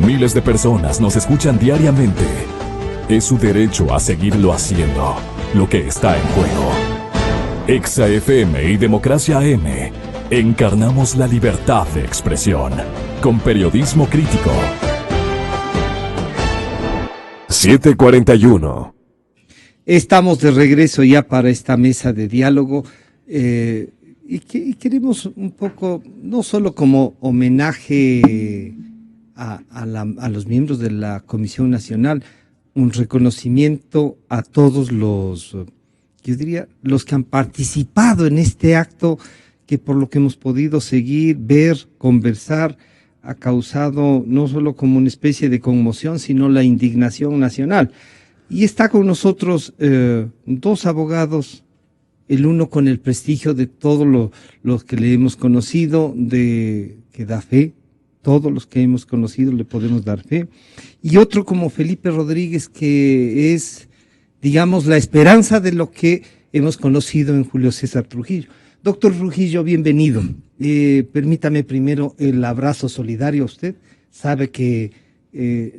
Miles de personas nos escuchan diariamente. Es su derecho a seguirlo haciendo, lo que está en juego. Exa FM y Democracia AM. Encarnamos la libertad de expresión, con periodismo crítico. 7:41. Estamos de regreso ya para esta mesa de diálogo y queremos un poco, no solo como homenaje a los miembros de la Comisión Nacional, un reconocimiento a todos los, yo diría, los que han participado en este acto que por lo que hemos podido seguir, ver, conversar, ha causado no solo como una especie de conmoción, sino la indignación nacional. Y está con nosotros dos abogados, el uno con el prestigio de todos los que le hemos conocido, que da fe, todos los que hemos conocido le podemos dar fe, y otro como Felipe Rodríguez, que es, digamos, la esperanza de lo que hemos conocido en Julio César Trujillo. Doctor Trujillo, bienvenido. Permítame primero el abrazo solidario a usted. Sabe que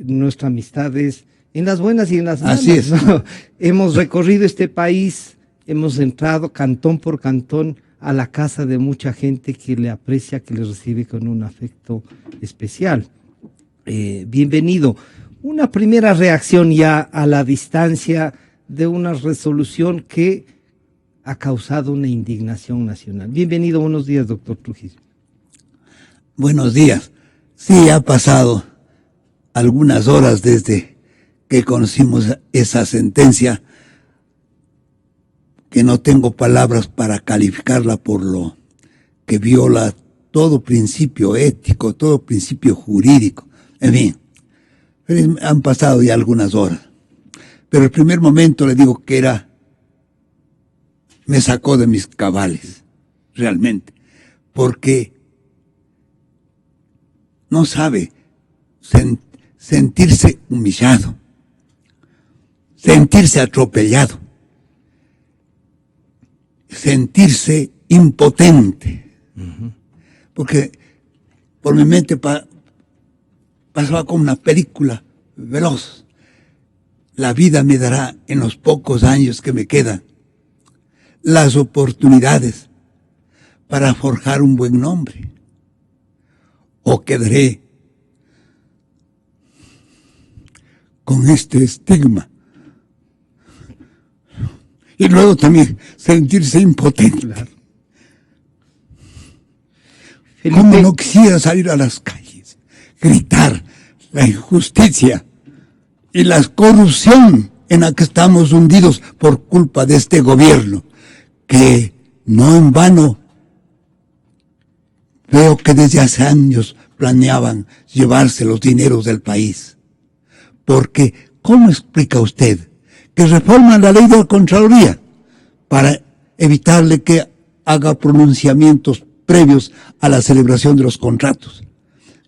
nuestra amistad es en las buenas y en las malas. Así es. ¿No? Hemos recorrido este país, hemos entrado cantón por cantón a la casa de mucha gente que le aprecia, que le recibe con un afecto especial. Bienvenido. Una primera reacción ya a la distancia de una resolución que ha causado una indignación nacional. Bienvenido, buenos días, doctor Trujillo. Buenos días. Sí, ha pasado algunas horas desde que conocimos esa sentencia, que no tengo palabras para calificarla por lo que viola todo principio ético, todo principio jurídico. En fin, han pasado ya algunas horas. Pero el primer momento le digo que me sacó de mis cabales, realmente, porque no sabe sentirse humillado, sentirse atropellado, sentirse impotente, porque por mi mente pasaba como una película veloz. La vida me dará en los pocos años que me quedan las oportunidades para forjar un buen nombre, o quedaré con este estigma. Y luego también sentirse impotente. Claro. Como no quisiera salir a las calles, gritar la injusticia y la corrupción en la que estamos hundidos por culpa de este gobierno, que no en vano veo que desde hace años planeaban llevarse los dineros del país. Porque, ¿cómo explica usted que reforman la ley de la Contraloría para evitarle que haga pronunciamientos previos a la celebración de los contratos?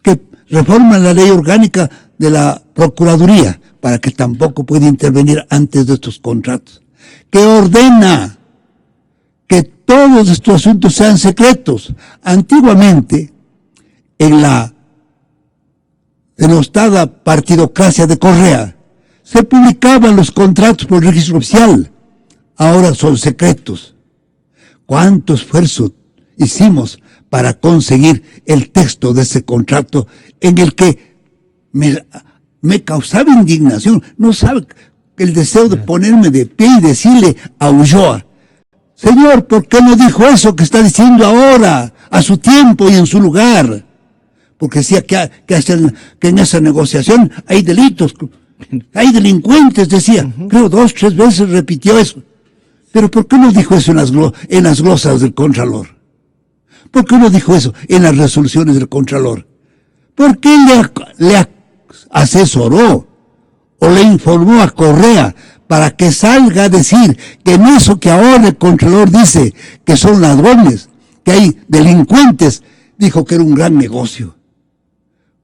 Que reforman la ley orgánica de la Procuraduría para que tampoco pueda intervenir antes de estos contratos. Que ordena que todos estos asuntos sean secretos. Antiguamente, en la denostada partidocracia de Correa, se publicaban los contratos por el registro oficial. Ahora son secretos. ¿Cuánto esfuerzo hicimos para conseguir el texto de ese contrato en el que me causaba indignación? No sabe el deseo de ponerme de pie y decirle a Ulloa: señor, ¿por qué no dijo eso que está diciendo ahora, a su tiempo y en su lugar? Porque decía que en esa negociación hay delitos, hay delincuentes, decía. Creo 2, 3 veces repitió eso. Pero ¿por qué no dijo eso en las glosas del Contralor? ¿Por qué no dijo eso en las resoluciones del Contralor? ¿Por qué le asesoró o le informó a Correa para que salga a decir que en eso que ahora el Contralor dice que son ladrones, que hay delincuentes, dijo que era un gran negocio?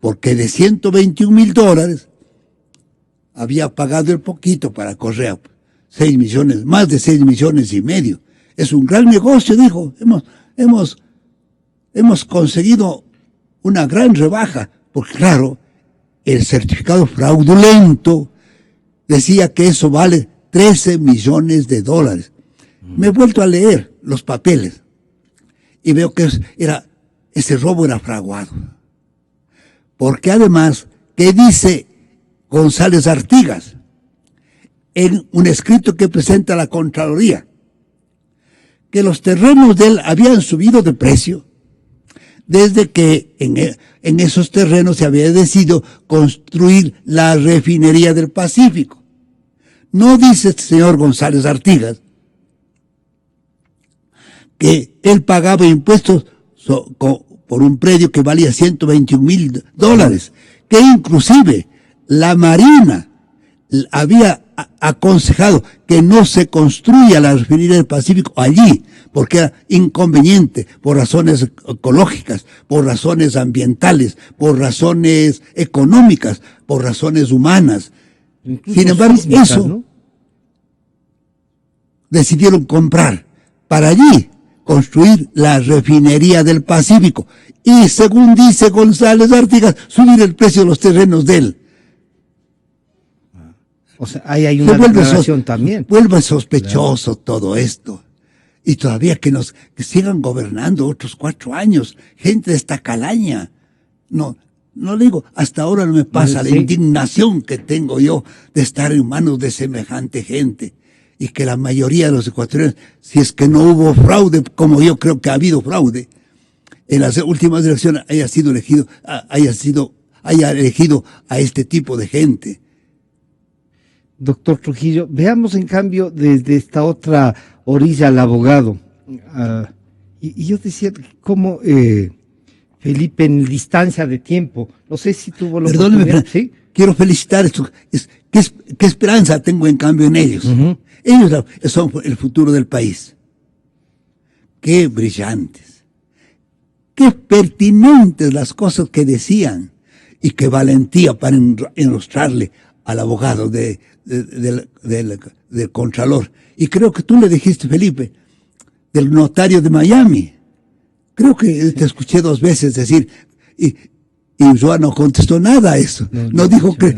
Porque de $121,000 había pagado el poquito para Correa, 6 millones, más de 6,5 millones. Es un gran negocio, dijo. Hemos conseguido una gran rebaja, porque claro, el certificado fraudulento decía que eso vale 13 millones de dólares. Me he vuelto a leer los papeles y veo que ese robo era fraguado. Porque además, ¿qué dice González Artigas en un escrito que presenta la Contraloría? Que los terrenos de él habían subido de precio desde que en esos terrenos se había decidido construir la refinería del Pacífico. No dice este señor González Artigas que él pagaba impuestos por un predio que valía $121,000, que inclusive la Marina había aconsejado que no se construya la refinería del Pacífico allí, porque era inconveniente por razones ecológicas, por razones ambientales, por razones económicas, por razones humanas. Incluso Sin embargo, sísmicas, eso ¿no? decidieron comprar para allí construir la refinería del Pacífico y, según dice González Artigas, subir el precio de los terrenos de él. O sea, ahí hay una declaración también. Vuelve sospechoso todo esto. Y todavía que sigan gobernando otros 4 años, gente de esta calaña. No digo, hasta ahora no me pasa la indignación que tengo yo de estar en manos de semejante gente. Y que la mayoría de los ecuatorianos, si es que no hubo fraude, como yo creo que ha habido fraude, en las últimas elecciones haya elegido a este tipo de gente. Doctor Trujillo, veamos en cambio desde esta otra orilla al abogado. Y yo decía cómo Felipe, en distancia de tiempo, no sé si tuvo la oportunidad. ¿Sí? Quiero felicitar esto. ¿Qué esperanza tengo en cambio en ellos? Uh-huh. Ellos son el futuro del país. Qué brillantes. Qué pertinentes las cosas que decían. Y qué valentía para enrostrarle al abogado del Contralor. Y creo que tú le dijiste, Felipe, del notario de Miami. Creo que te escuché 2 veces decir, y Joan no contestó nada a eso. No dijo que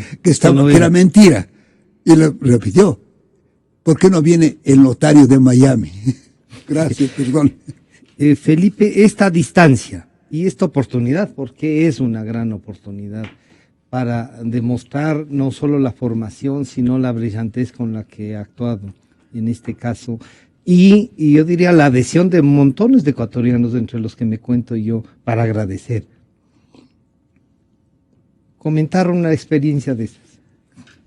era mentira. Y le repitió, ¿por qué no viene el notario de Miami? Gracias, perdón. Felipe, esta distancia y esta oportunidad, porque es una gran oportunidad para demostrar no solo la formación, sino la brillantez con la que ha actuado en este caso. Y yo diría la adhesión de montones de ecuatorianos, entre los que me cuento yo, para agradecer. Comentar una experiencia de esas.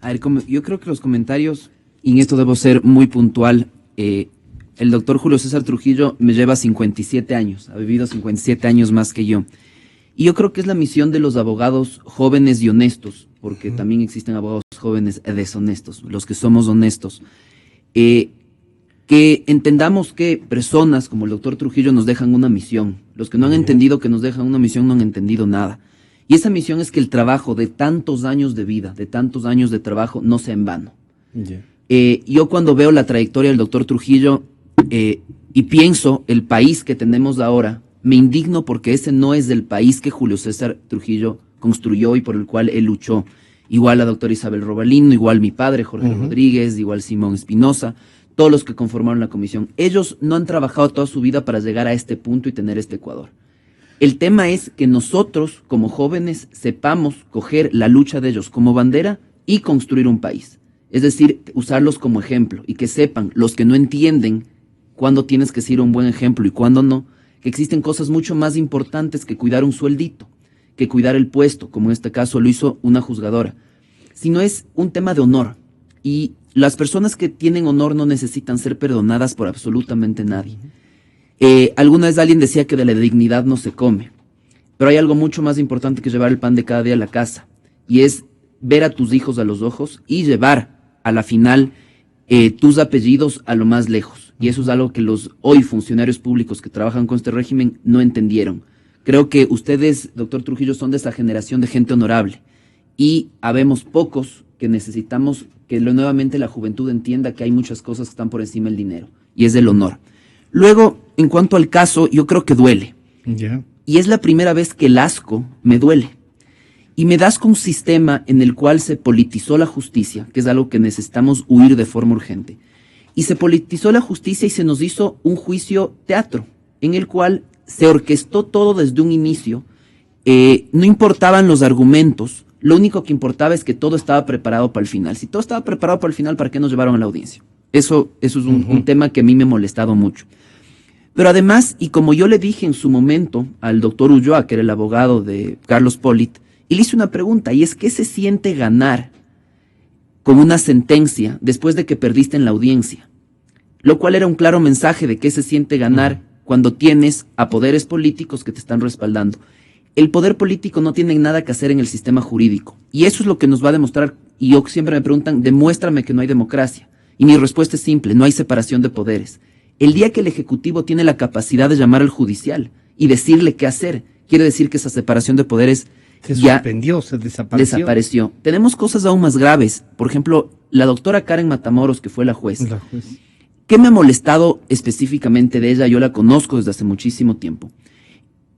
A ver, yo creo que los comentarios, y en esto debo ser muy puntual, el doctor Julio César Trujillo me lleva 57 años, ha vivido 57 años más que yo. Y yo creo que es la misión de los abogados jóvenes y honestos, porque también existen abogados jóvenes deshonestos, los que somos honestos, que entendamos que personas como el doctor Trujillo nos dejan una misión. Los que no han entendido que nos dejan una misión no han entendido nada. Y esa misión es que el trabajo de tantos años de vida, de tantos años de trabajo, no sea en vano. Yo cuando veo la trayectoria del doctor Trujillo y pienso el país que tenemos ahora, me indigno porque ese no es el país que Julio César Trujillo construyó y por el cual él luchó. Igual la doctora Isabel Robalino, igual mi padre Jorge Rodríguez, igual Simón Espinosa, todos los que conformaron la comisión. Ellos no han trabajado toda su vida para llegar a este punto y tener este Ecuador. El tema es que nosotros, como jóvenes, sepamos coger la lucha de ellos como bandera y construir un país. Es decir, usarlos como ejemplo y que sepan, los que no entienden cuándo tienes que ser un buen ejemplo y cuándo no, que existen cosas mucho más importantes que cuidar un sueldito, que cuidar el puesto, como en este caso lo hizo una juzgadora, sino es un tema de honor. Y las personas que tienen honor no necesitan ser perdonadas por absolutamente nadie. Alguna vez alguien decía que de la dignidad no se come, pero hay algo mucho más importante que llevar el pan de cada día a la casa, y es ver a tus hijos a los ojos y llevar a la final tus apellidos a lo más lejos. Y eso es algo que los hoy funcionarios públicos que trabajan con este régimen no entendieron. Creo que ustedes, doctor Trujillo, son de esa generación de gente honorable, y habemos pocos que necesitamos que nuevamente la juventud entienda que hay muchas cosas que están por encima del dinero, y es el honor. Luego, en cuanto al caso, yo creo que duele. Y es la primera vez que el asco me duele. y me das con un sistema en el cual se politizó la justicia, que es algo que necesitamos huir de forma urgente. Y se politizó la justicia y se nos hizo un juicio teatro, en el cual se orquestó todo desde un inicio. No importaban los argumentos, lo único que importaba es que todo estaba preparado para el final. Si todo estaba preparado para el final, ¿para qué nos llevaron a la audiencia? Eso es un tema que a mí me ha molestado mucho. Pero además, y como yo le dije en su momento al doctor Ulloa, que era el abogado de Carlos Polit, y le hice una pregunta, y es ¿qué se siente ganar con una sentencia después de que perdiste en la audiencia? Lo cual era un claro mensaje de qué se siente ganar cuando tienes a poderes políticos que te están respaldando. El poder político no tiene nada que hacer en el sistema jurídico. Y eso es lo que nos va a demostrar. Y yo siempre me preguntan, demuéstrame que no hay democracia. Y mi respuesta es simple, no hay separación de poderes. El día que el Ejecutivo tiene la capacidad de llamar al Judicial y decirle qué hacer, quiere decir que esa separación de poderes se ya suspendió, se desapareció. Tenemos cosas aún más graves. Por ejemplo, la doctora Karen Matamoros, que fue la juez. La juez. ¿Qué me ha molestado específicamente de ella? Yo la conozco desde hace muchísimo tiempo.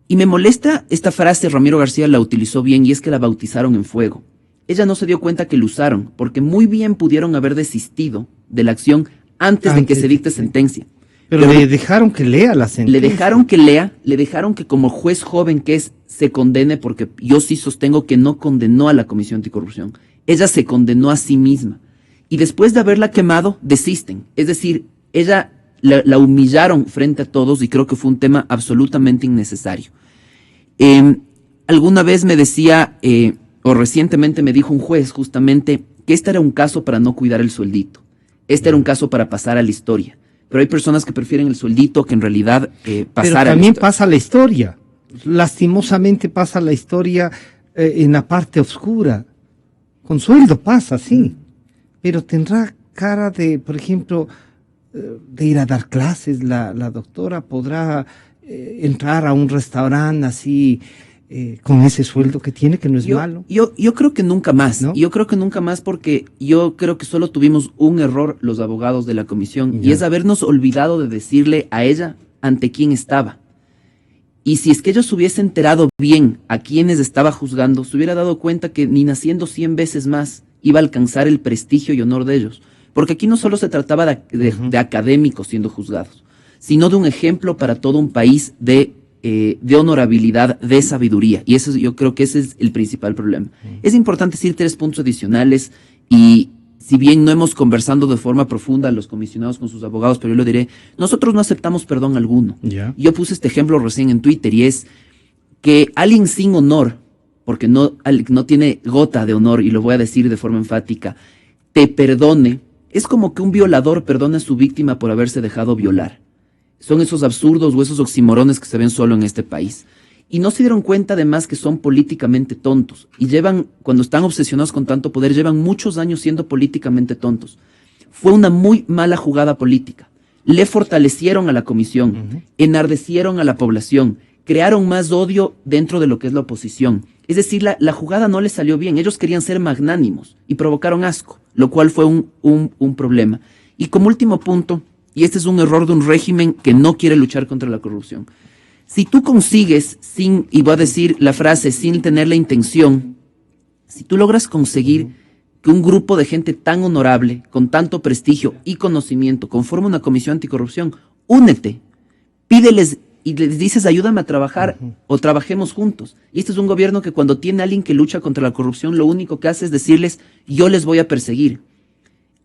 Y me molesta esta frase, Ramiro García la utilizó bien, y es que la bautizaron en fuego. Ella no se dio cuenta que la usaron, porque muy bien pudieron haber desistido de la acción antes de que se dicte sentencia. Pero le dejaron que lea la sentencia. Le dejaron que lea, le dejaron que como juez joven que es, se condene, porque yo sí sostengo que no condenó a la Comisión Anticorrupción. Ella se condenó a sí misma. Y después de haberla quemado, desisten. Es decir, ella la humillaron frente a todos y creo que fue un tema absolutamente innecesario. Alguna vez me decía, o recientemente me dijo un juez justamente, que este era un caso para no cuidar el sueldito. Este era un caso para pasar a la historia. Pero hay personas que prefieren el sueldito que en realidad pasar a Pero también pasa la historia. Lastimosamente pasa la historia en la parte oscura. Con sueldo pasa, sí. Pero tendrá cara de, por ejemplo, de ir a dar clases. La doctora podrá entrar a un restaurante así, con ese sueldo que tiene, que no es malo. Yo creo que nunca más, ¿no? Yo creo que nunca más, porque yo creo que solo tuvimos un error los abogados de la comisión, y es habernos olvidado de decirle a ella ante quién estaba. Y si es que ellos hubiesen enterado bien a quienes estaba juzgando, se hubiera dado cuenta que ni naciendo 100 veces más iba a alcanzar el prestigio y honor de ellos. Porque aquí no solo se trataba de académicos siendo juzgados, sino de un ejemplo para todo un país de honorabilidad, de sabiduría. Y eso, yo creo que ese es el principal problema. Es importante decir 3 puntos adicionales, y si bien no hemos conversado de forma profunda los comisionados con sus abogados, pero yo lo diré, nosotros no aceptamos perdón alguno. Yo puse este ejemplo recién en Twitter, y es que alguien sin honor, porque no tiene gota de honor, y lo voy a decir de forma enfática, te perdone, es como que un violador perdone a su víctima por haberse dejado violar. Son esos absurdos o esos oximorones que se ven solo en este país. Y no se dieron cuenta además que son políticamente tontos. Y cuando están obsesionados con tanto poder, llevan muchos años siendo políticamente tontos. Fue una muy mala jugada política. Le fortalecieron a la comisión, enardecieron a la población, crearon más odio dentro de lo que es la oposición. Es decir, la jugada no les salió bien. Ellos querían ser magnánimos y provocaron asco, lo cual fue un problema. Y como último punto, y este es un error de un régimen que no quiere luchar contra la corrupción. Si tú consigues, y voy a decir la frase, sin tener la intención, si tú logras conseguir que un grupo de gente tan honorable, con tanto prestigio y conocimiento, conforme una comisión anticorrupción, únete, pídeles y les dices, ayúdame a trabajar o trabajemos juntos. Y este es un gobierno que cuando tiene a alguien que lucha contra la corrupción, lo único que hace es decirles, yo les voy a perseguir.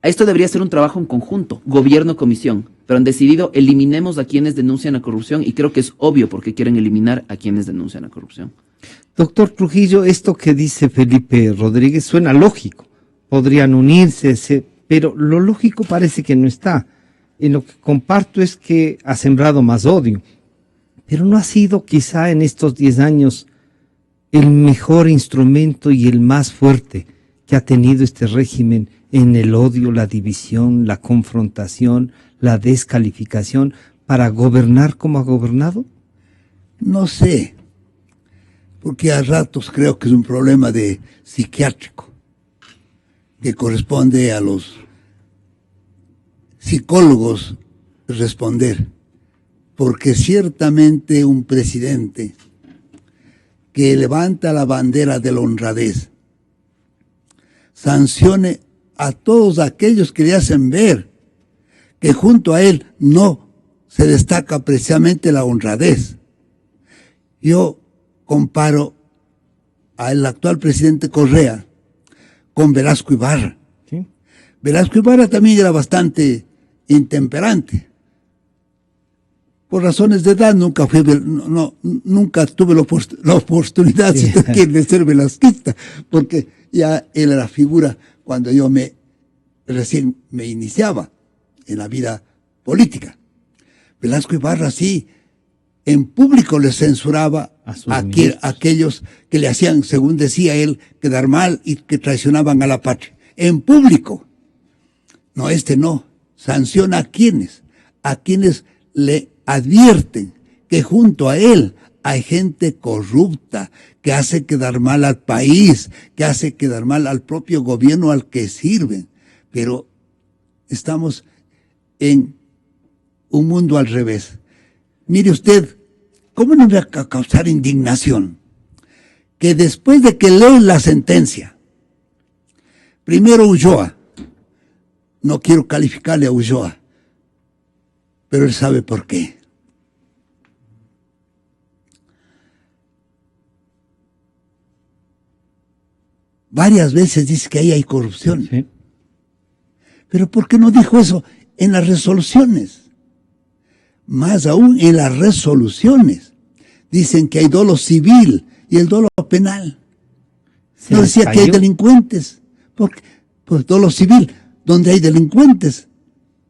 Esto debería ser un trabajo en conjunto, gobierno-comisión, pero han decidido eliminemos a quienes denuncian la corrupción, y creo que es obvio por qué quieren eliminar a quienes denuncian la corrupción. Doctor Trujillo, esto que dice Felipe Rodríguez suena lógico. Podrían unirse, pero lo lógico parece que no está. Y lo que comparto es que ha sembrado más odio. Pero no ha sido quizá en estos 10 años el mejor instrumento y el más fuerte que ha tenido este régimen en el odio, la división, la confrontación, la descalificación, para gobernar como ha gobernado? No sé, porque a ratos creo que es un problema de psiquiátrico que corresponde a los psicólogos responder, porque ciertamente un presidente que levanta la bandera de la honradez, sancione a todos aquellos que le hacen ver que junto a él no se destaca precisamente la honradez. Yo comparo al actual presidente Correa con Velasco Ibarra. ¿Sí? Velasco Ibarra también era bastante intemperante. Por razones de edad nunca tuve la oportunidad, si usted quiere, de ser velasquista, porque ya él era figura cuando yo recién me iniciaba en la vida política. Velasco Ibarra sí, en público le censuraba a aquellos que le hacían, según decía él, quedar mal y que traicionaban a la patria. En público. No, no. Sanciona a quienes le advierten que junto a él hay gente corrupta, que hace quedar mal al país, que hace quedar mal al propio gobierno al que sirven. Pero estamos en un mundo al revés. Mire usted, ¿cómo no me va a causar indignación? Que después de que leen la sentencia, primero Ulloa, no quiero calificarle a Ulloa, pero él sabe por qué. Varias veces dice que ahí hay corrupción. Sí. Pero ¿por qué no dijo eso en las resoluciones? Más aún en las resoluciones. Dicen que hay dolo civil y el dolo penal. No decía que hay delincuentes. Porque, pues dolo civil, donde hay delincuentes,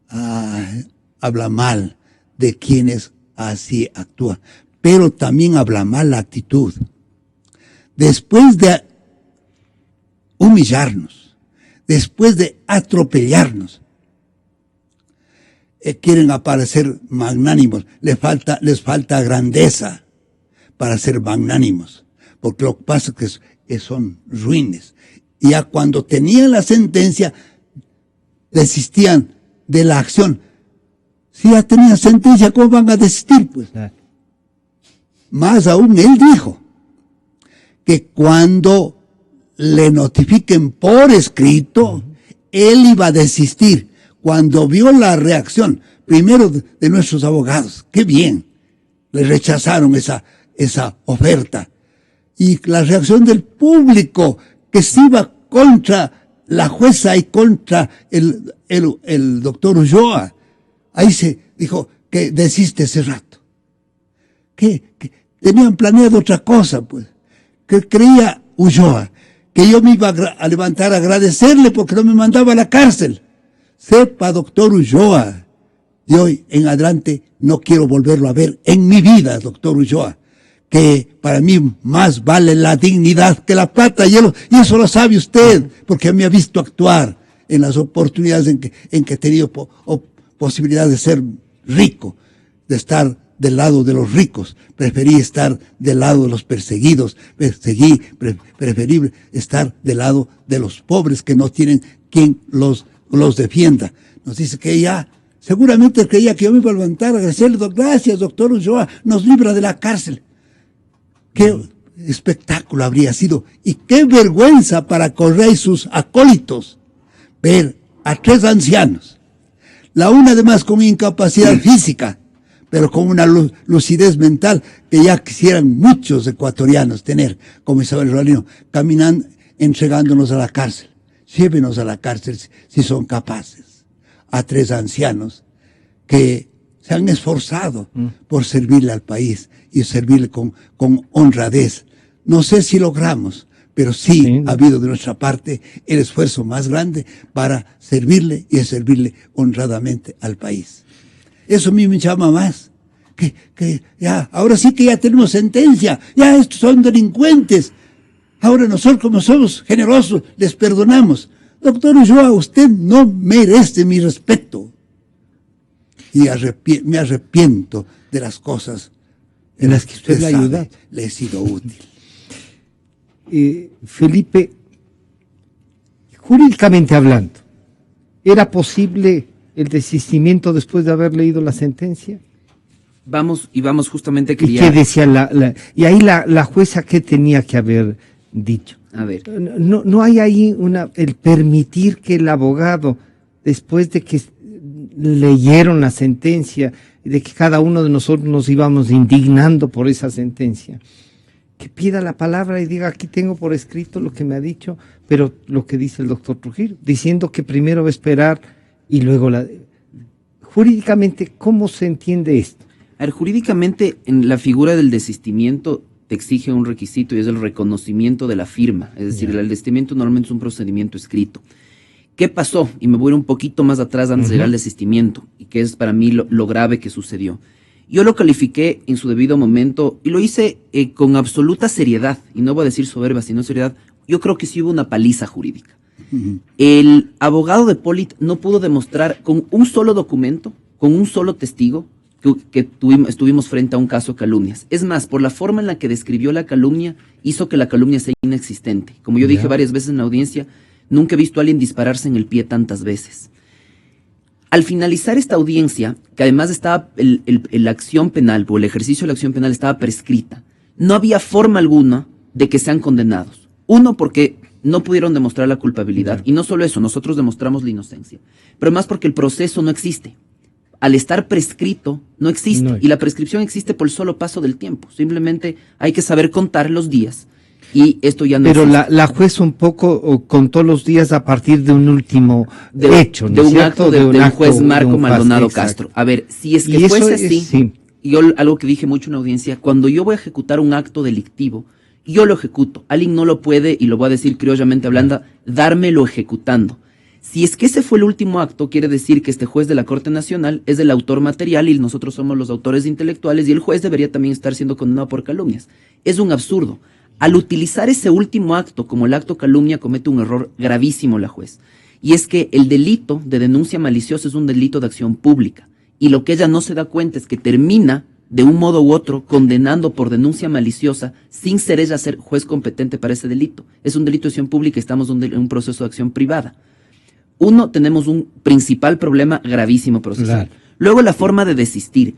habla mal de quienes así actúan. Pero también habla mal la actitud. Después de humillarnos, después de atropellarnos, quieren aparecer magnánimos. Les falta grandeza para ser magnánimos, porque lo que pasa es que son ruines. Y ya cuando tenían la sentencia, desistían de la acción. Si ya tenían sentencia, ¿cómo van a desistir? Pues, más aún, él dijo que cuando le notifiquen por escrito, él iba a desistir. Cuando vio la reacción, primero de nuestros abogados, qué bien, le rechazaron esa oferta. Y la reacción del público, que se iba contra la jueza y contra el doctor Ulloa. Ahí se dijo que desiste ese rato. Que tenían planeado otra cosa, pues. Que creía Ulloa que yo me iba a levantar a agradecerle porque no me mandaba a la cárcel. Sepa, doctor Ulloa, de hoy en adelante no quiero volverlo a ver en mi vida, doctor Ulloa, que para mí más vale la dignidad que la plata, y eso lo sabe usted, porque me ha visto actuar en las oportunidades en que he tenido posibilidad de ser rico, de estar del lado de los ricos. Preferí estar del lado de los perseguidos, preferible estar del lado de los pobres que no tienen quien los defienda. Nos dice que ella seguramente creía que yo me iba a levantar a agradecerle. Gracias, doctor Ulloa, nos libra de la cárcel. Qué espectáculo habría sido y qué vergüenza para Correa y sus acólitos ver a 3 ancianos, la una además con incapacidad física, pero con una lucidez mental que ya quisieran muchos ecuatorianos tener, como Isabel Rolino, caminando, entregándonos a la cárcel. Llévenos a la cárcel si son capaces. A 3 ancianos que se han esforzado por servirle al país y servirle con honradez. No sé si logramos, pero sí ha habido de nuestra parte el esfuerzo más grande para servirle y servirle honradamente al país. Eso a mí me llama más. Que ya, ahora sí que ya tenemos sentencia, ya estos son delincuentes. Ahora nosotros, como somos generosos, les perdonamos. Doctor Ulloa, usted no merece mi respeto. Y me arrepiento de las cosas en las que usted le ayuda. Le he sido útil. Felipe, jurídicamente hablando, ¿era posible el desistimiento después de haber leído la sentencia? Vamos justamente ¿Y quería... qué decía y ahí la jueza qué tenía que haber dicho? A ver, No hay ahí el permitir que el abogado, después de que leyeron la sentencia, de que cada uno de nosotros nos íbamos indignando por esa sentencia, que pida la palabra y diga, aquí tengo por escrito lo que me ha dicho, pero lo que dice el doctor Trujillo, diciendo que primero va a esperar y luego jurídicamente, ¿cómo se entiende esto? a ver, jurídicamente, en la figura del desistimiento te exige un requisito y es el reconocimiento de la firma. Es decir, el desistimiento normalmente es un procedimiento escrito. ¿Qué pasó? Y me voy a ir un poquito más atrás antes de llegar al desistimiento, y que es para mí lo grave que sucedió. Yo lo califiqué en su debido momento y lo hice con absoluta seriedad, y no voy a decir soberbia, sino seriedad. Yo creo que sí hubo una paliza jurídica. El abogado de Polit no pudo demostrar con un solo documento, con un solo testigo, que estuvimos frente a un caso de calumnias. Es más, por la forma en la que describió la calumnia, hizo que la calumnia sea inexistente. Como yo dije varias veces en la audiencia, nunca he visto a alguien dispararse en el pie tantas veces. Al finalizar esta audiencia, que además estaba la acción penal, o el ejercicio de la acción penal estaba prescrita, no había forma alguna de que sean condenados. Uno, porque no pudieron demostrar la culpabilidad, y no solo eso, nosotros demostramos la inocencia, pero más porque el proceso no existe. Al estar prescrito, no existe, y la prescripción existe por el solo paso del tiempo. Simplemente hay que saber contar los días, y esto ya no Pero existe. la juez un poco contó los días a partir de un último hecho, ¿no de es un cierto? acto del juez Marco Maldonado exacto. Castro. A ver, si es que Y fuese eso así, sí. yo algo que dije mucho en la audiencia, cuando yo voy a ejecutar un acto delictivo, yo lo ejecuto. Alguien no lo puede, y lo voy a decir criollamente hablando, dármelo ejecutando. Si es que ese fue el último acto, quiere decir que este juez de la Corte Nacional es el autor material y nosotros somos los autores intelectuales, y el juez debería también estar siendo condenado por calumnias. Es un absurdo. Al utilizar ese último acto como el acto calumnia, comete un error gravísimo la juez. Y es que el delito de denuncia maliciosa es un delito de acción pública. Y lo que ella no se da cuenta es que termina, de un modo u otro, condenando por denuncia maliciosa, sin ser ella ser juez competente para ese delito. Es un delito de acción pública y estamos en un proceso de acción privada. Uno, tenemos un principal problema gravísimo procesal. Claro. Luego, la forma de desistir.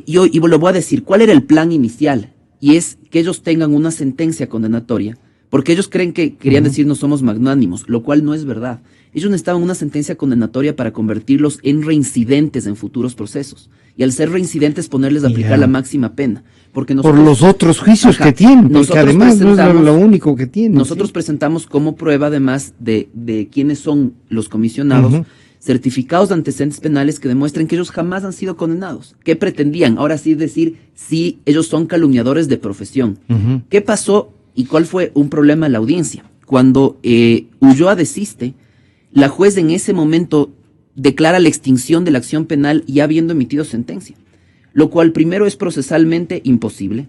Yo lo voy a decir, ¿cuál era el plan inicial? Y es que ellos tengan una sentencia condenatoria, porque ellos creen que querían decir no somos magnánimos, lo cual no es verdad. Ellos necesitaban una sentencia condenatoria para convertirlos en reincidentes en futuros procesos. Y al ser reincidentes, ponerles a aplicar la máxima pena. Porque por los otros juicios que tienen, porque además no es lo único que tienen. Nosotros presentamos como prueba, además de quiénes son los comisionados, certificados de antecedentes penales que demuestren que ellos jamás han sido condenados. ¿Qué pretendían? Ahora sí decir si ellos son calumniadores de profesión. ¿Qué pasó y cuál fue un problema en la audiencia? Cuando Ulloa desiste, la juez en ese momento declara la extinción de la acción penal ya habiendo emitido sentencia, lo cual primero es procesalmente imposible,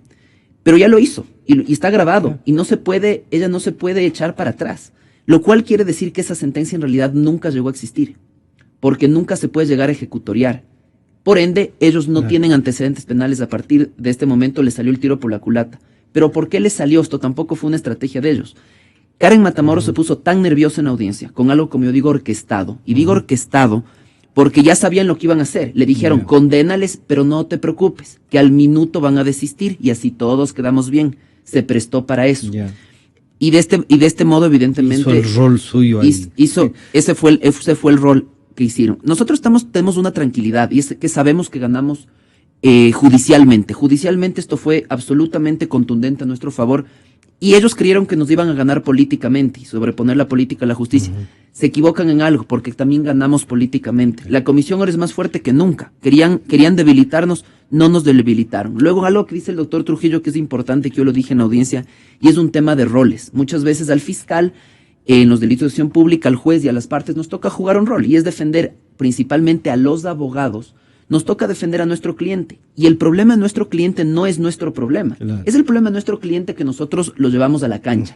pero ya lo hizo y está grabado y ella no se puede echar para atrás, lo cual quiere decir que esa sentencia en realidad nunca llegó a existir, porque nunca se puede llegar a ejecutoriar. Por ende, ellos no tienen antecedentes penales. A partir de este momento les salió el tiro por la culata. Pero ¿por qué les salió esto? Tampoco fue una estrategia de ellos. Karen Matamoros se puso tan nerviosa en la audiencia, con algo como yo digo orquestado. Y digo orquestado porque ya sabían lo que iban a hacer. Le dijeron, condénales, pero no te preocupes, que al minuto van a desistir y así todos quedamos bien. Se prestó para eso. Y de este modo, evidentemente, hizo el rol suyo ahí. Ese fue el rol que hicieron. Nosotros tenemos una tranquilidad, y es que sabemos que ganamos judicialmente. Judicialmente esto fue absolutamente contundente a nuestro favor, y ellos creyeron que nos iban a ganar políticamente y sobreponer la política a la justicia. Se equivocan en algo, porque también ganamos políticamente. La comisión ahora es más fuerte que nunca. Querían debilitarnos, no nos debilitaron. Luego, algo que dice el doctor Trujillo que es importante, que yo lo dije en la audiencia, y es un tema de roles. Muchas veces al fiscal, en los delitos de acción pública, al juez y a las partes nos toca jugar un rol, y es defender principalmente a los abogados. Nos toca defender a nuestro cliente, y el problema de nuestro cliente no es nuestro problema. Es el problema de nuestro cliente que nosotros lo llevamos a la cancha.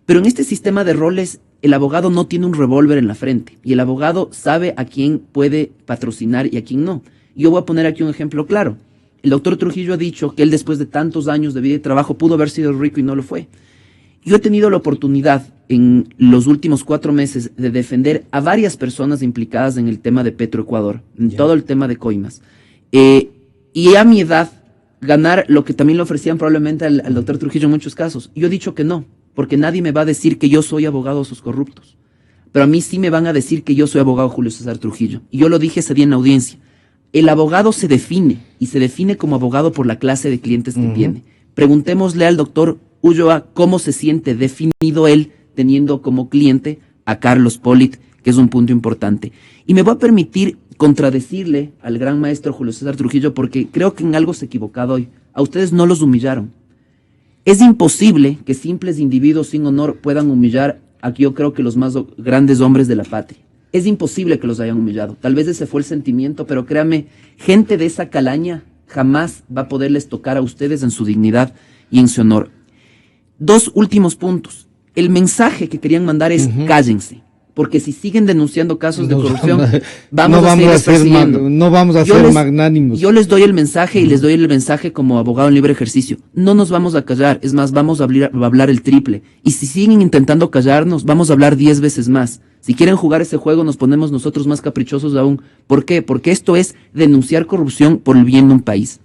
Pero en este sistema de roles, el abogado no tiene un revólver en la frente, y el abogado sabe a quién puede patrocinar y a quién no. Yo voy a poner aquí un ejemplo claro. El doctor Trujillo ha dicho que él, después de tantos años de vida y trabajo, pudo haber sido rico y no lo fue. Yo he tenido la oportunidad en los últimos 4 meses de defender a varias personas implicadas en el tema de Petroecuador, en todo el tema de coimas. Y y a mi edad ganar lo que también le ofrecían probablemente al doctor Trujillo en muchos casos. Yo he dicho que no, porque nadie me va a decir que yo soy abogado de esos corruptos. Pero a mí sí me van a decir que yo soy abogado Julio César Trujillo. Y yo lo dije ese día en la audiencia. El abogado se define, y se define como abogado por la clase de clientes que tiene. Preguntémosle al doctor Ulloa cómo se siente definido él teniendo como cliente a Carlos Polit, que es un punto importante. Y me voy a permitir contradecirle al gran maestro Julio César Trujillo porque creo que en algo se ha equivocado hoy. A ustedes no los humillaron. Es imposible que simples individuos sin honor puedan humillar a yo creo que los más grandes hombres de la patria. Es imposible que los hayan humillado. Tal vez ese fue el sentimiento, pero créame, gente de esa calaña jamás va a poderles tocar a ustedes en su dignidad y en su honor. 2 últimos puntos. El mensaje que querían mandar es cállense, porque si siguen denunciando casos de corrupción, vamos a seguir no vamos a ser magnánimos. Yo les doy el mensaje y les doy el mensaje como abogado en libre ejercicio. No nos vamos a callar, es más, vamos a hablar el triple. Y si siguen intentando callarnos, vamos a hablar 10 veces más. Si quieren jugar ese juego, nos ponemos nosotros más caprichosos aún. ¿Por qué? Porque esto es denunciar corrupción por el bien de un país.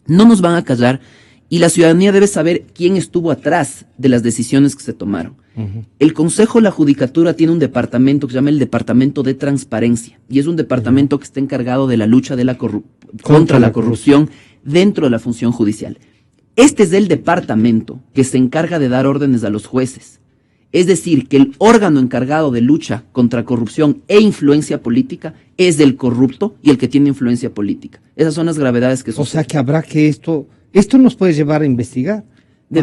No nos van a callar y la ciudadanía debe saber quién estuvo atrás de las decisiones que se tomaron. El Consejo de la Judicatura tiene un departamento que se llama el Departamento de Transparencia y es un departamento que está encargado de la lucha de contra la corrupción dentro de la función judicial. Este es el departamento que se encarga de dar órdenes a los jueces. Es decir, que el órgano encargado de lucha contra corrupción e influencia política es del corrupto y el que tiene influencia política. Esas son las gravedades que suceden. O sea que habrá que esto nos puede llevar a investigar.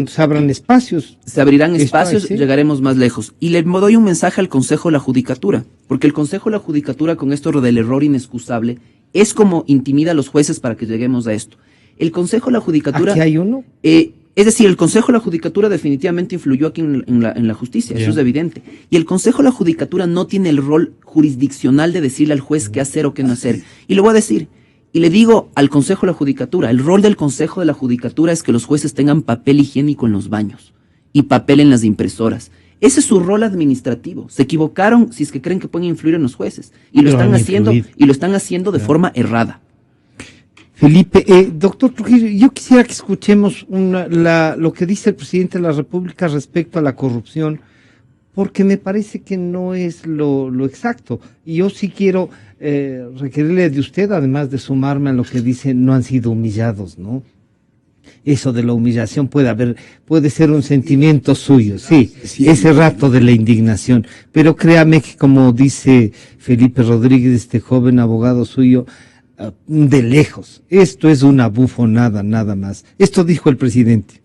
Se abran espacios. Se abrirán espacios, llegaremos más lejos. Y le doy un mensaje al Consejo de la Judicatura, porque el Consejo de la Judicatura con esto del error inexcusable es como intimida a los jueces para que lleguemos a esto. El Consejo de la Judicatura... ¿Aquí hay uno? Es decir, el Consejo de la Judicatura definitivamente influyó aquí en la justicia, eso es evidente. Y el Consejo de la Judicatura no tiene el rol jurisdiccional de decirle al juez qué hacer o qué no hacer. Y lo voy a decir, y le digo al Consejo de la Judicatura, el rol del Consejo de la Judicatura es que los jueces tengan papel higiénico en los baños y papel en las impresoras. Ese es su rol administrativo. Se equivocaron si es que creen que pueden influir en los jueces. Y lo están haciendo de forma errada. Felipe, doctor Trujillo, yo quisiera que escuchemos lo que dice el presidente de la República respecto a la corrupción, porque me parece que no es lo exacto. Y yo sí quiero requerirle de usted, además de sumarme a lo que dice, no han sido humillados, ¿no? Eso de la humillación puede ser un sentimiento suyo, sí, ese rato de la indignación. Pero créame que, como dice Felipe Rodríguez, este joven abogado suyo, de lejos, esto es una bufonada nada más. Esto dijo el presidente.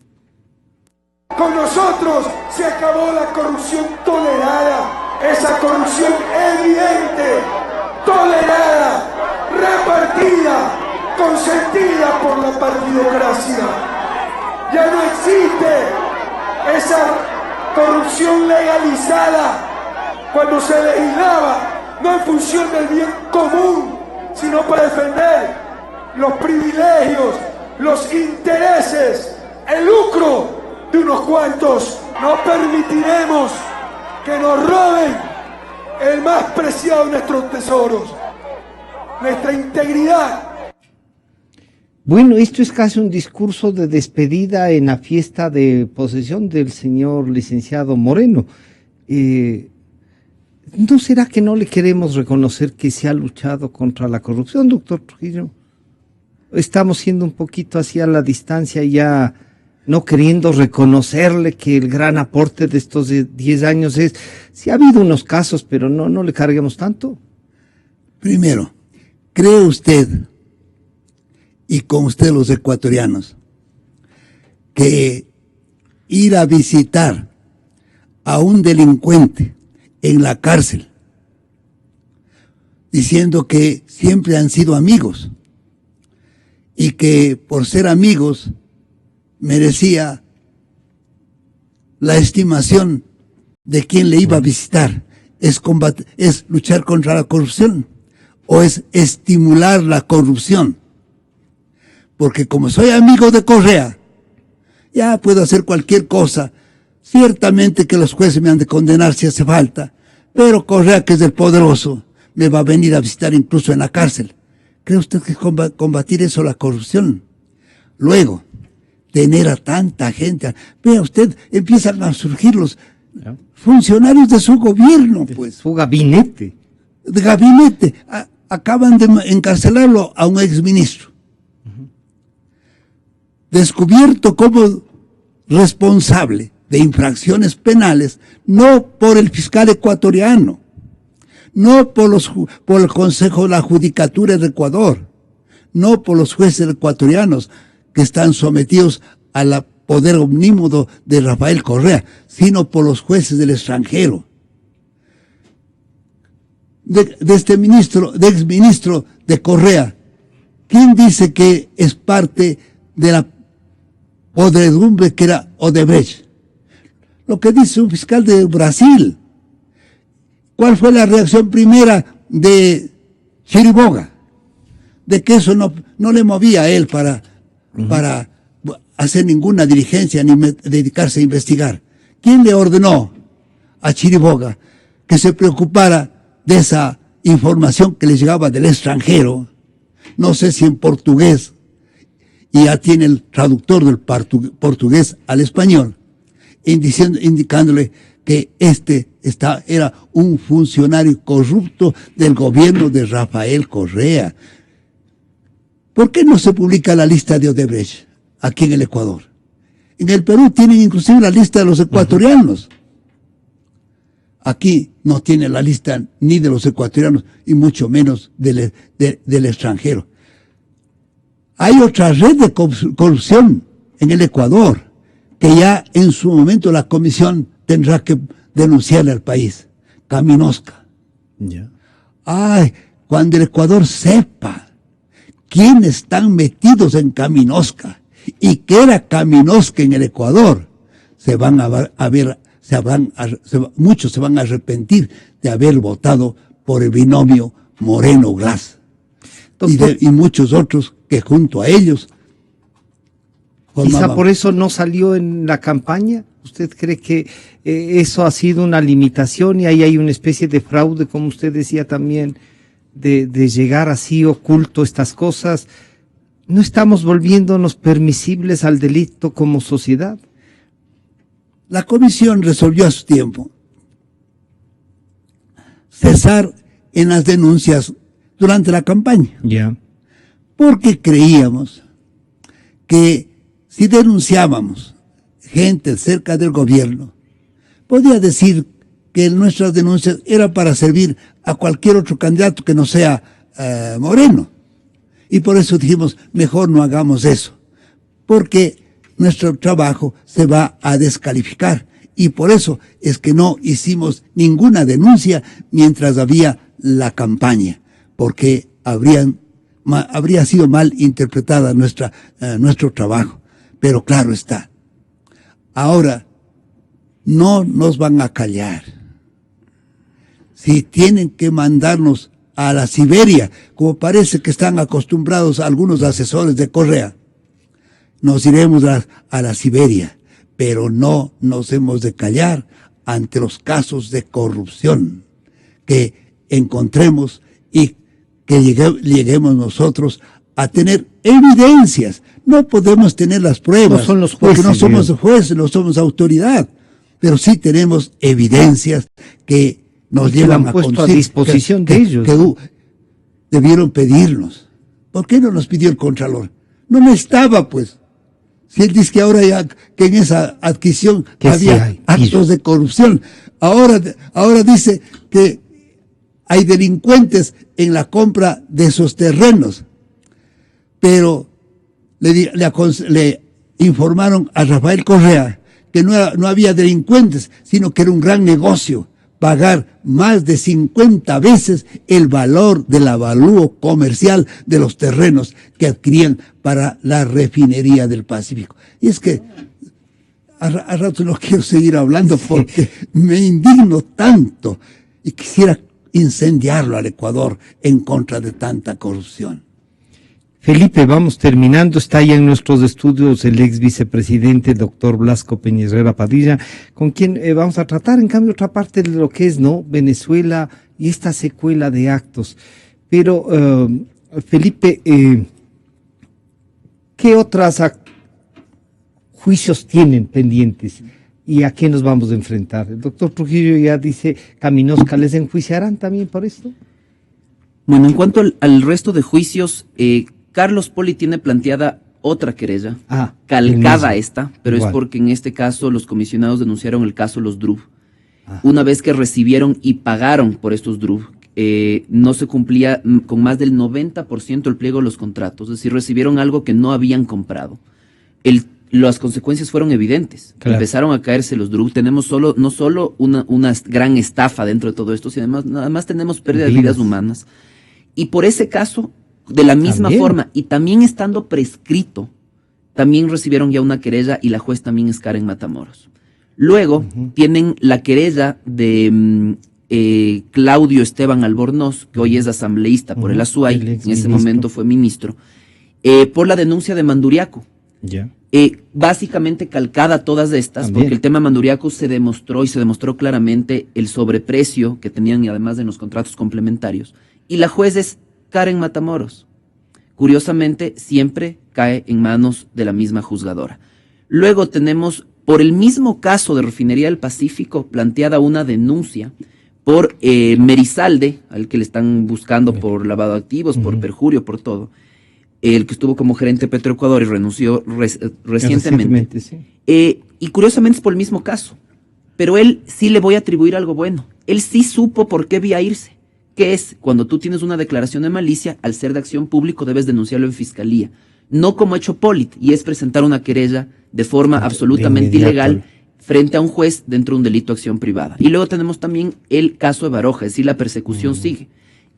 Con nosotros se acabó la corrupción tolerada, esa corrupción evidente, tolerada, repartida, consentida por la partidocracia. Ya no existe esa corrupción legalizada cuando se legislaba, no en función del bien común, sino para defender los privilegios, los intereses, el lucro de unos cuantos. No permitiremos que nos roben el más preciado de nuestros tesoros, nuestra integridad. Bueno, esto es casi un discurso de despedida en la fiesta de posesión del señor licenciado Moreno. ¿No será que no le queremos reconocer que se ha luchado contra la corrupción, doctor Trujillo? Estamos siendo un poquito hacia la distancia, ya no queriendo reconocerle que el gran aporte de estos 10 años es, sí ha habido unos casos, pero no le carguemos tanto. Primero, ¿cree usted, y con usted los ecuatorianos, que ir a visitar a un delincuente en la cárcel, diciendo que siempre han sido amigos y que por ser amigos merecía la estimación de quien le iba a visitar, es luchar contra la corrupción o es estimular la corrupción? Porque como soy amigo de Correa, ya puedo hacer cualquier cosa. Ciertamente que los jueces me han de condenar si hace falta, pero Correa, que es el poderoso, me va a venir a visitar incluso en la cárcel. ¿Cree usted que combatir eso, la corrupción? Luego, tener a tanta gente. Vea usted, empiezan a surgir los funcionarios de su gobierno, pues. Su gabinete. De gabinete. Acaban de encarcelarlo a un exministro. Descubierto como responsable de infracciones penales, no por el fiscal ecuatoriano, no por el Consejo de la Judicatura de Ecuador, no por los jueces ecuatorianos que están sometidos al poder omnímodo de Rafael Correa, sino por los jueces del extranjero. De este exministro de Correa, ¿quién dice que es parte de la podredumbre que era Odebrecht? Lo que dice un fiscal de Brasil. ¿Cuál fue la reacción primera de Chiriboga? De que eso no le movía a él para hacer ninguna diligencia ni dedicarse a investigar. ¿Quién le ordenó a Chiriboga que se preocupara de esa información que le llegaba del extranjero? No sé si en portugués, y ya tiene el traductor del portugués al español, indicándole que era un funcionario corrupto del gobierno de Rafael Correa. ¿Por qué no se publica la lista de Odebrecht aquí en el Ecuador? En el Perú tienen inclusive la lista de los ecuatorianos. Aquí no tiene la lista ni de los ecuatorianos y mucho menos del extranjero. Hay otra red de corrupción en el Ecuador que ya en su momento la comisión tendrá que denunciarle al país. Caminosca. Ay, cuando el Ecuador sepa quiénes están metidos en Caminosca y qué era Caminosca en el Ecuador, muchos se van a arrepentir de haber votado por el binomio Moreno-Glass. Y muchos otros que junto a ellos quizá por eso no salió en la campaña. ¿Usted cree que eso ha sido una limitación y ahí hay una especie de fraude, como usted decía también, de llegar así oculto estas cosas? ¿No estamos volviéndonos permisibles al delito como sociedad? La comisión resolvió a su tiempo cesar en las denuncias durante la campaña. Porque creíamos que si denunciábamos gente cerca del gobierno, podía decir que nuestras denuncias eran para servir a cualquier otro candidato que no sea Moreno. Y por eso dijimos, mejor no hagamos eso, porque nuestro trabajo se va a descalificar. Y por eso es que no hicimos ninguna denuncia mientras había la campaña, porque habría sido mal interpretada nuestro trabajo. Pero claro está, ahora no nos van a callar. Si tienen que mandarnos a la Siberia, como parece que están acostumbrados algunos asesores de Correa, nos iremos a la Siberia, pero no nos hemos de callar ante los casos de corrupción que encontremos y que lleguemos nosotros a tener evidencias. No podemos tener las pruebas, no son los jueces, porque no somos jueces, no somos autoridad, pero sí tenemos evidencias que nos llevan a puesto a disposición de ellos. Que debieron pedirnos. ¿Por qué no nos pidió el Contralor? No estaba, pues. Si él dice que ahora ya, que en esa adquisición que había actos de corrupción, ahora dice que hay delincuentes en la compra de esos terrenos. Pero le informaron a Rafael Correa que no había delincuentes, sino que era un gran negocio pagar más de 50 veces el valor del avalúo comercial de los terrenos que adquirían para la refinería del Pacífico. Y es que a rato no quiero seguir hablando porque me indigno tanto y quisiera incendiarlo al Ecuador en contra de tanta corrupción. Felipe, vamos terminando. Está ya en nuestros estudios el ex vicepresidente, doctor Blasco Peña Padilla, con quien vamos a tratar, en cambio, otra parte de lo que es, ¿no?, Venezuela y esta secuela de actos. Pero Felipe, ¿qué otros juicios tienen pendientes y a qué nos vamos a enfrentar? El doctor Trujillo ya dice, Caminosca, ¿les enjuiciarán también por esto? Bueno, en cuanto al resto de juicios, Carlos Poli tiene planteada otra querella, calcada a esta, pero igual. Es porque en este caso los comisionados denunciaron el caso Los Druv. Una vez que recibieron y pagaron por estos Druv, no se cumplía con más del 90% el pliego de los contratos, es decir, recibieron algo que no habían comprado. Las consecuencias fueron evidentes, claro. Empezaron a caerse los Druv, tenemos no solo una gran estafa dentro de todo esto, sino además tenemos pérdida de vidas humanas. Y por ese caso, de la misma forma, y también estando prescrito, también recibieron ya una querella y la juez también es Karen Matamoros. Luego tienen la querella de Claudio Esteban Albornoz, que hoy es asambleísta por el Azuay, en ese momento fue ministro, por la denuncia de Manduriaco. Básicamente calcada todas estas, porque el tema Manduriaco se demostró claramente el sobreprecio que tenían y además en los contratos complementarios. Y la juez es Karen Matamoros. Curiosamente, siempre cae en manos de la misma juzgadora. Luego tenemos, por el mismo caso de Refinería del Pacífico, planteada una denuncia por Merizalde, al que le están buscando por lavado de activos, por perjurio, por todo. El que estuvo como gerente de Petroecuador y renunció recientemente. Sí. Y curiosamente es por el mismo caso. Pero él sí le voy a atribuir algo bueno. Él sí supo por qué había irse. Que es, cuando tú tienes una declaración de malicia, al ser de acción público debes denunciarlo en fiscalía. No como ha hecho Polit, y es presentar una querella de forma absolutamente ilegal frente a un juez dentro de un delito de acción privada. Y luego tenemos también el caso de Baroja, es decir, la persecución sigue.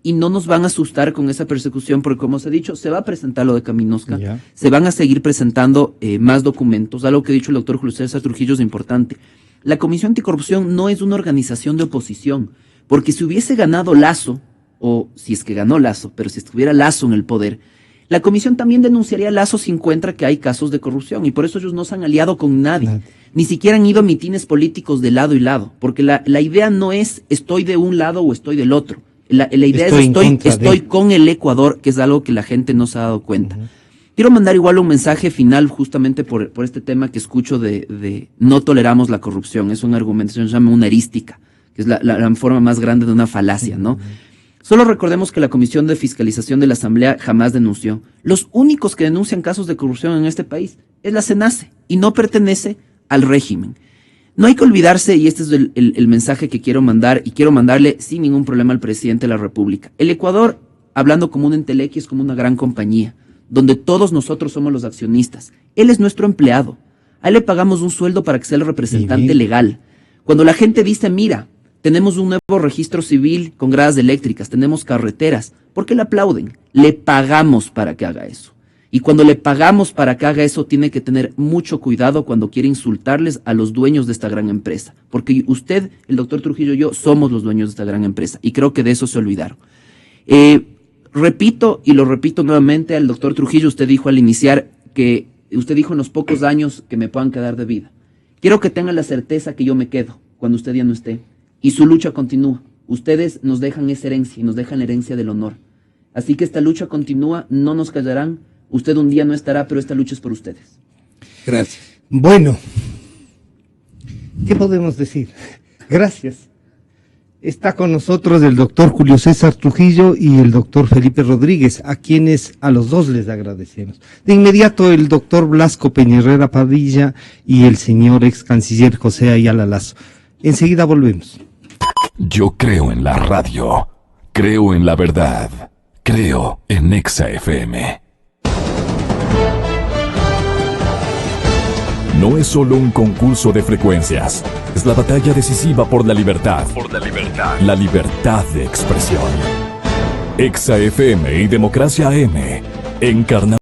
Y no nos van a asustar con esa persecución, porque como se ha dicho, se va a presentar lo de Caminosca, se van a seguir presentando más documentos. Algo que ha dicho el doctor Julio César Trujillo es importante. La Comisión Anticorrupción no es una organización de oposición, porque si hubiese ganado Lasso, o si es que ganó Lasso, pero si estuviera Lasso en el poder, la comisión también denunciaría a Lasso si encuentra que hay casos de corrupción, y por eso ellos no se han aliado con nadie. Ni siquiera han ido a mitines políticos de lado y lado, porque la idea no es estoy de un lado o estoy del otro. La idea es estoy con el Ecuador, que es algo que la gente no se ha dado cuenta. Quiero mandar igual un mensaje final justamente por este tema que escucho de no toleramos la corrupción. Es una argumentación, se llama una erística, que es la forma más grande de una falacia, ¿no? Solo recordemos que la Comisión de Fiscalización de la Asamblea jamás denunció. Los únicos que denuncian casos de corrupción en este país es la CENACE y no pertenece al régimen. No hay que olvidarse, y este es el mensaje que quiero mandar, y quiero mandarle sin ningún problema al presidente de la República. El Ecuador, hablando como un entelequia, es como una gran compañía, donde todos nosotros somos los accionistas. Él es nuestro empleado. A él le pagamos un sueldo para que sea el representante legal. Cuando la gente dice, mira, tenemos un nuevo registro civil con gradas eléctricas, tenemos carreteras, ¿por qué le aplauden? Le pagamos para que haga eso. Y cuando le pagamos para que haga eso, tiene que tener mucho cuidado cuando quiere insultarles a los dueños de esta gran empresa. Porque usted, el doctor Trujillo y yo, somos los dueños de esta gran empresa. Y creo que de eso se olvidaron. Repito, y lo repito nuevamente al doctor Trujillo, usted dijo al iniciar que usted dijo en los pocos años que me puedan quedar de vida. Quiero que tengan la certeza que yo me quedo cuando usted ya no esté. Y su lucha continúa. Ustedes nos dejan esa herencia y nos dejan la herencia del honor. Así que esta lucha continúa, no nos callarán. Usted un día no estará, pero esta lucha es por ustedes. Gracias. Bueno, ¿qué podemos decir? Gracias. Está con nosotros el doctor Julio César Trujillo y el doctor Felipe Rodríguez, a quienes a los dos les agradecemos. De inmediato el doctor Blasco Peña Padilla y el señor ex canciller José Ayala Lasso. Enseguida volvemos. Yo creo en la radio, creo en la verdad, creo en Exa FM. No es solo un concurso de frecuencias, es la batalla decisiva por la libertad. La libertad de expresión. Exa FM y Democracia AM encarnan